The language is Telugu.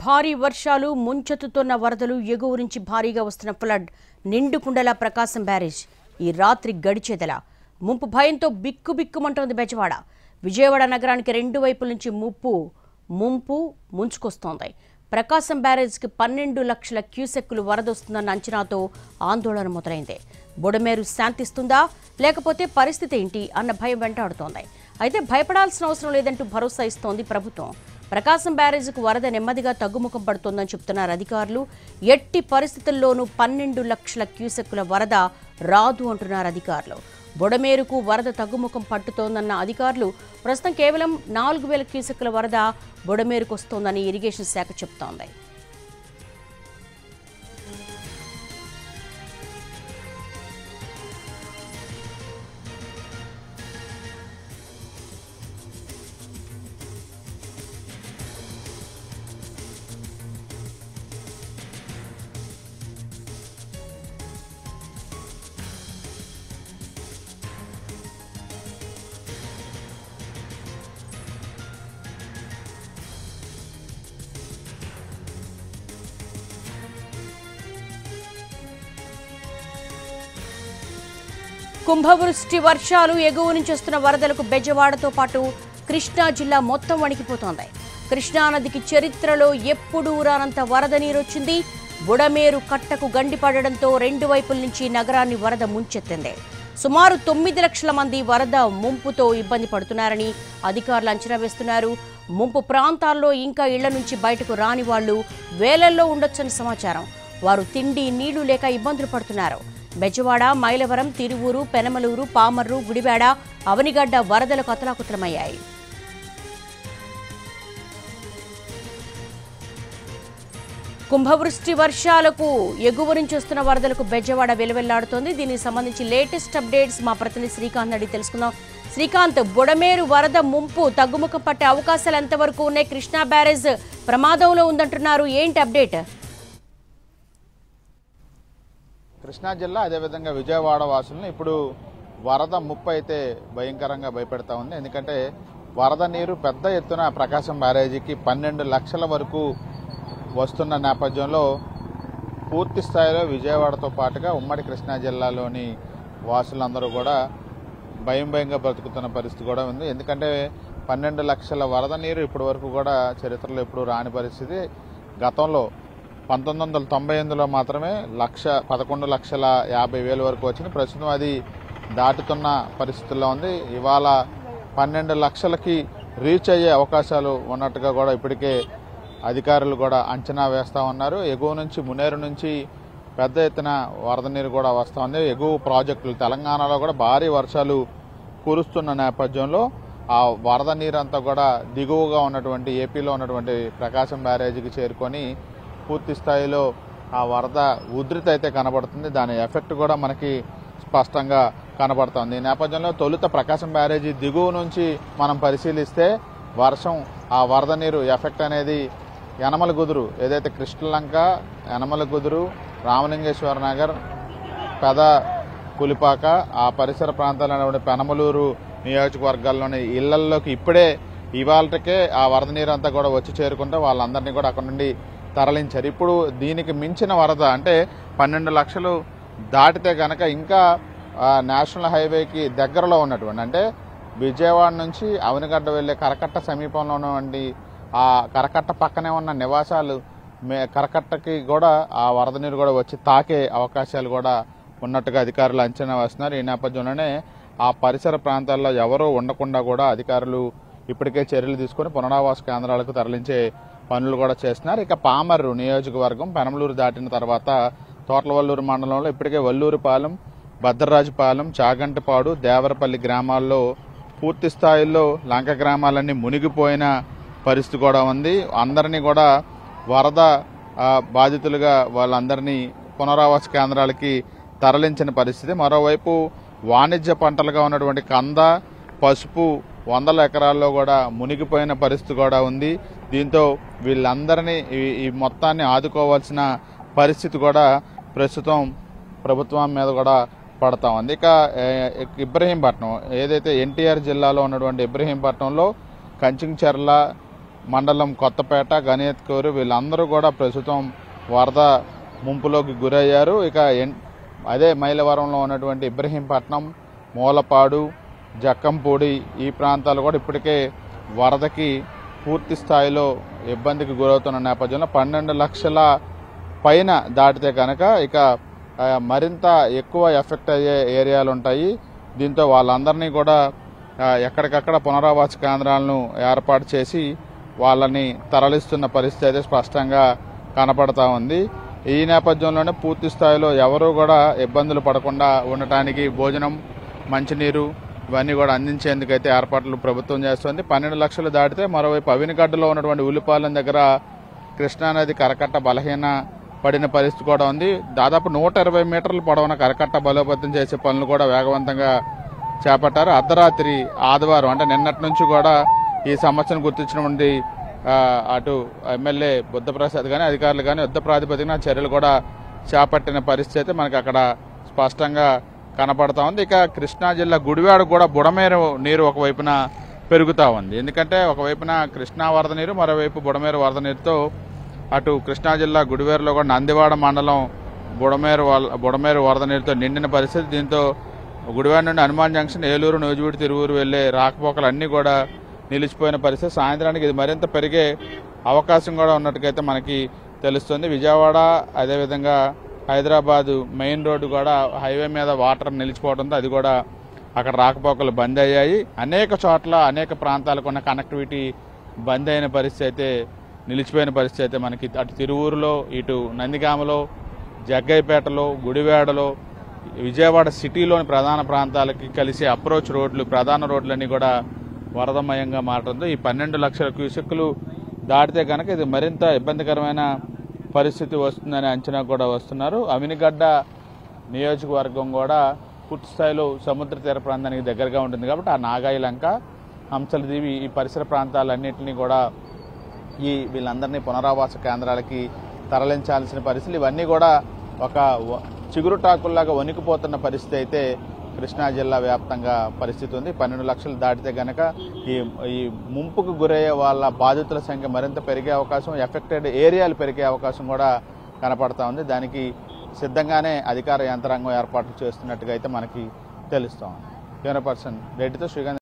భారీ వర్షాలు ముంచెత్తుతున్న వరదలు ఎగువ నుంచి భారీగా వస్తున్న ఫ్లడ్ నిండుకుండల ప్రకాశం బ్యారేజ్ ఈ రాత్రి గడిచేదలా ముంపు భయంతో బిక్కుబిక్కుమంటోంది బెజవాడ. విజయవాడ నగరానికి రెండు వైపుల నుంచి ముంపు ముంచుకొస్తోంది. ప్రకాశం బ్యారేజ్కి 12 లక్షల క్యూసెక్కులు వరదొస్తుందన్న అంచనాతో ఆందోళన మొదలైంది. బుడమేరు శాంతిస్తుందా లేకపోతే పరిస్థితి ఏంటి అన్న భయం వెంటాడుతోంది. అయితే భయపడాల్సిన అవసరం లేదంటూ భరోసా ఇస్తోంది ప్రభుత్వం. ప్రకాశం బ్యారేజ్కు వరద నెమ్మదిగా తగ్గుముఖం పడుతోందని చెబుతున్నారు అధికారులు. ఎట్టి పరిస్థితుల్లోనూ 12 లక్షల క్యూసెక్కుల వరద రాదు అంటున్నారు అధికారులు. బుడమేరుకు వరద తగ్గుముఖం పట్టుతోందన్న అధికారులు ప్రస్తుతం కేవలం 4000 క్యూసెక్కుల వరద బుడమేరుకు వస్తోందని ఇరిగేషన్ శాఖ చెబుతోంది. కుంభవృష్టి వర్షాలు ఎగువ నుంచి వస్తున్న వరదలకు బెజవాడతో పాటు కృష్ణా జిల్లా మొత్తం వణికిపోతోంది. కృష్ణానదికి చరిత్రలో ఎప్పుడూ రానంత వరద నీరొచ్చింది. బుడమేరు కట్టకు గండిపడడంతో రెండు వైపుల నుంచి నగరాన్ని వరద ముంచెత్తింది. సుమారు 9 లక్షల మంది వరద ముంపుతో ఇబ్బంది పడుతున్నారని అధికారులు అంచనా వేస్తున్నారు. ముంపు ప్రాంతాల్లో ఇంకా ఇళ్ల నుంచి బయటకు రాని వాళ్లు వేలల్లో ఉండొచ్చని సమాచారం. వారు తిండి నీళ్లు లేక ఇబ్బందులు పడుతున్నారు. బెజవాడ, మైలవరం, తిరువూరు, పెనమలూరు, పామర్రు, గుడివాడ, అవనిగడ్డ వరదలకు అతలాకుతలమయ్యాయి. కుంభవృష్టి వర్షాలకు ఎగువ నుంచి వస్తున్న వరదలకు బెజవాడ వెలువెల్లాడుతోంది. దీనికి సంబంధించి లేటెస్ట్ అప్డేట్స్ మా ప్రతినిధి శ్రీకాంత్ అడిగి తెలుసుకుందాం. శ్రీకాంత్, బుడమేరు వరద ముంపు తగ్గుముఖం పట్టే అవకాశాలు ఎంతవరకు ఉన్నాయి? కృష్ణా బ్యారేజ్ ప్రమాదంలో ఉందంటున్నారు, ఏంటి అప్డేట్? కృష్ణా జిల్లా అదేవిధంగా విజయవాడ వాసులను ఇప్పుడు వరద ముప్పు అయితే భయంకరంగా భయపెడతా ఉంది. ఎందుకంటే వరద నీరు పెద్ద ఎత్తున ప్రకాశం బ్యారేజీకి 12 లక్షల వరకు వస్తున్న నేపథ్యంలో పూర్తి స్థాయిలో విజయవాడతో పాటుగా ఉమ్మడి కృష్ణా జిల్లాలోని వాసులందరూ కూడా భయంగా బ్రతుకుతున్న పరిస్థితి కూడా ఉంది. ఎందుకంటే 12 లక్షల వరద నీరు ఇప్పటి వరకు కూడా చరిత్రలో ఎప్పుడు రాని పరిస్థితి. గతంలో 1998లో మాత్రమే 11,50,000 వరకు వచ్చింది. ప్రస్తుతం అది దాటుతున్న పరిస్థితుల్లో ఉంది. ఇవాళ 12 లక్షలకి రీచ్ అయ్యే అవకాశాలు ఉన్నట్టుగా కూడా ఇప్పటికే అధికారులు కూడా అంచనా వేస్తూ ఉన్నారు. ఎగువ నుంచి మునేరు నుంచి పెద్ద ఎత్తున వరద నీరు కూడా వస్తూ ఉంది. ఎగువ ప్రాజెక్టులు తెలంగాణలో కూడా భారీ వర్షాలు కురుస్తున్న నేపథ్యంలో ఆ వరద నీరు అంతా కూడా దిగువగా ఉన్నటువంటి ఏపీలో ఉన్నటువంటి ప్రకాశం బ్యారేజీకి చేరుకొని పూర్తి స్థాయిలో ఆ వరద ఉధృతి అయితే కనబడుతుంది. దాని ఎఫెక్ట్ కూడా మనకి స్పష్టంగా కనబడుతుంది. ఈ నేపథ్యంలో తొలుత ప్రకాశం బ్యారేజీ దిగువ నుంచి మనం పరిశీలిస్తే వర్షం ఆ వరద నీరు ఎఫెక్ట్ అనేది యనమలగుదురు, ఏదైతే కృష్ణలంక, యనమలగుదురు, రామలింగేశ్వర నగర్, పెద పులిపాక ఆ పరిసర ప్రాంతాలైన పెనమలూరు నియోజకవర్గాల్లోని ఇళ్లల్లోకి ఇప్పుడే ఇవాళకే ఆ వరద నీరు అంతా కూడా వచ్చి చేరుకుంటే వాళ్ళందరినీ కూడా అక్కడ నుండి తరలించారు. ఇప్పుడు దీనికి మించిన వరద అంటే 12 లక్షలు దాటితే కనుక ఇంకా నేషనల్ హైవేకి దగ్గరలో ఉన్నటువంటి అంటే విజయవాడ నుంచి అవనిగడ్డ వెళ్లే కరకట్ట సమీపంలో ఉన్నటువంటి ఆ కరకట్ట పక్కనే ఉన్న నివాసాలు కరకట్టకి కూడా ఆ వరద నీరు కూడా వచ్చి తాకే అవకాశాలు కూడా ఉన్నట్టుగా అధికారులు అంచనా వేస్తున్నారు. ఈ నేపథ్యంలోనే ఆ పరిసర ప్రాంతాల్లో ఎవరూ ఉండకుండా కూడా అధికారులు ఇప్పటికే చర్యలు తీసుకుని పునరావాస కేంద్రాలకు తరలించే పనులు కూడా చేస్తున్నారు. ఇక పామర్రు నియోజకవర్గం పెనమలూరు దాటిన తర్వాత తోట్లవల్లూరు మండలంలో ఇప్పటికే వల్లూరుపాలెం, భద్రరాజుపాలెం, చాగంటపాడు, దేవరపల్లి గ్రామాల్లో పూర్తి స్థాయిలో లంక గ్రామాలన్నీ మునిగిపోయిన పరిస్థితి కూడా ఉంది. అందరినీ కూడా వరద బాధితులుగా వాళ్ళందరినీ పునరావాస కేంద్రాలకి తరలించిన పరిస్థితి. మరోవైపు వాణిజ్య పంటలుగా ఉన్నటువంటి కంద, పసుపు 100 ఎకరాల్లో కూడా మునిగిపోయిన పరిస్థితి కూడా ఉంది. దీంతో వీళ్ళందరినీ ఈ మొత్తాన్ని ఆదుకోవాల్సిన పరిస్థితి కూడా ప్రస్తుతం ప్రభుత్వం మీద కూడా పడతా ఉంది. ఇక ఇబ్రహీంపట్నం ఏదైతే ఎన్టీఆర్ జిల్లాలో ఉన్నటువంటి ఇబ్రహీంపట్నంలో కంచించర్ల, మండలం కొత్తపేట, గణేత్కూరు వీళ్ళందరూ కూడా ప్రస్తుతం వరద ముంపులోకి గురయ్యారు. ఇక అదే మైలవరంలో ఉన్నటువంటి ఇబ్రహీంపట్నం, మూలపాడు, జక్కంపూడి ఈ ప్రాంతాలు కూడా ఇప్పటికే వరదకి పూర్తి స్థాయిలో ఇబ్బందికి గురవుతున్న నేపథ్యంలో 12 లక్షల పైన దాటితే కనుక ఇక మరింత ఎక్కువ ఎఫెక్ట్ అయ్యే ఏరియాలు ఉంటాయి. దీంతో వాళ్ళందరినీ కూడా ఎక్కడికక్కడ పునరావాస కేంద్రాలను ఏర్పాటు చేసి వాళ్ళని తరలిస్తున్న పరిస్థితి అయితే స్పష్టంగా కనపడతా ఉంది. ఈ నేపథ్యంలోనే పూర్తి స్థాయిలో ఎవరూ కూడా ఇబ్బందులు పడకుండా ఉండటానికి భోజనం, మంచినీరు ఇవన్నీ కూడా అందించేందుకైతే ఏర్పాట్లు ప్రభుత్వం చేస్తుంది. 12 లక్షలు దాటితే మరోవైపు అవినిగడ్డలో ఉన్నటువంటి ఉల్లిపాలెం దగ్గర కృష్ణానది కరకట్ట బలహీన పడిన పరిస్థితి కూడా ఉంది. దాదాపు 120 మీటర్ల పొడవున కరకట్ట బలోపేతం చేసే పనులు కూడా వేగవంతంగా చేపట్టారు. అర్ధరాత్రి ఆదివారం అంటే నిన్నటి నుంచి కూడా ఈ సమస్యను గుర్తించినటువంటి అటు ఎమ్మెల్యే బుద్ధప్రసాద్ కానీ అధికారులు కానీ యుద్ధ ప్రాతిపదికన చర్యలు కూడా చేపట్టిన పరిస్థితి అయితే మనకి అక్కడ స్పష్టంగా కనపడతా ఉంది. ఇక కృష్ణా జిల్లా గుడివాడ కూడా బుడమేరు నీరు ఒకవైపున పెరుగుతూ ఉంది. ఎందుకంటే ఒకవైపున కృష్ణా వరద నీరు, మరోవైపు బుడమేరు వరద నీరుతో అటు కృష్ణా జిల్లా గుడివేరులో కూడా నందివాడ మండలం బుడమేరు వరద నీరుతో నిండిన పరిస్థితి. దీంతో గుడివాడ నుండి హనుమాన్ జంక్షన్, ఏలూరు, నూజివీడు, తిరువూరు వెళ్లే రాకపోకలు అన్నీ కూడా నిలిచిపోయిన పరిస్థితి. సాయంత్రానికి ఇది మరింత పెరిగే అవకాశం కూడా ఉన్నట్టుకైతే మనకి తెలుస్తుంది. విజయవాడ అదేవిధంగా హైదరాబాద్ మెయిన్ రోడ్డు కూడా హైవే మీద వాటర్ నిలిచిపోవడంతో అది కూడా అక్కడ రాకపోకలు బంద్ అయ్యాయి. అనేక చోట్ల అనేక ప్రాంతాలకు ఉన్న కనెక్టివిటీ బంద్ అయిన పరిస్థితి అయితే, నిలిచిపోయిన పరిస్థితి అయితే మనకి అటు తిరువూరులో, ఇటు నందిగామలో, జగ్గైపేటలో, గుడివాడలో, విజయవాడ సిటీలోని ప్రధాన ప్రాంతాలకి కలిసే అప్రోచ్ రోడ్లు, ప్రధాన రోడ్లన్నీ కూడా వరదమయంగా మారడంతో ఈ 12 లక్షల క్యూసెక్కులు దాటితే కనుక ఇది మరింత ఇబ్బందికరమైన పరిస్థితి వస్తుందని అంచనా కూడా వస్తున్నారు. అవినిగడ్డ నియోజకవర్గం కూడా పూర్తి స్థాయిలో సముద్ర తీర ప్రాంతానికి దగ్గరగా ఉంటుంది కాబట్టి ఆ నాగాయిలంక, హంసలదీవి ఈ పరిసర ప్రాంతాలన్నింటినీ కూడా వీళ్ళందరినీ పునరావాస కేంద్రాలకి తరలించాల్సిన పరిస్థితులు ఇవన్నీ కూడా ఒక చిగురుటాకుల్లాగా వణికిపోతున్న పరిస్థితి అయితే కృష్ణా జిల్లా వ్యాప్తంగా పరిస్థితి ఉంది. 12 లక్షలు దాటితే కనుక ఈ ముంపుకు గురయ్యే వాళ్ళ బాధితుల సంఖ్య మరింత పెరిగే అవకాశం, ఎఫెక్టెడ్ ఏరియాలు పెరిగే అవకాశం కూడా కనపడతా ఉంది. దానికి సిద్ధంగానే అధికార యంత్రాంగం ఏర్పాట్లు చేస్తున్నట్టుగా అయితే మనకి తెలుస్తోంది. కెమెరా పర్సన్ రెడ్డితో శ్రీకాంత్.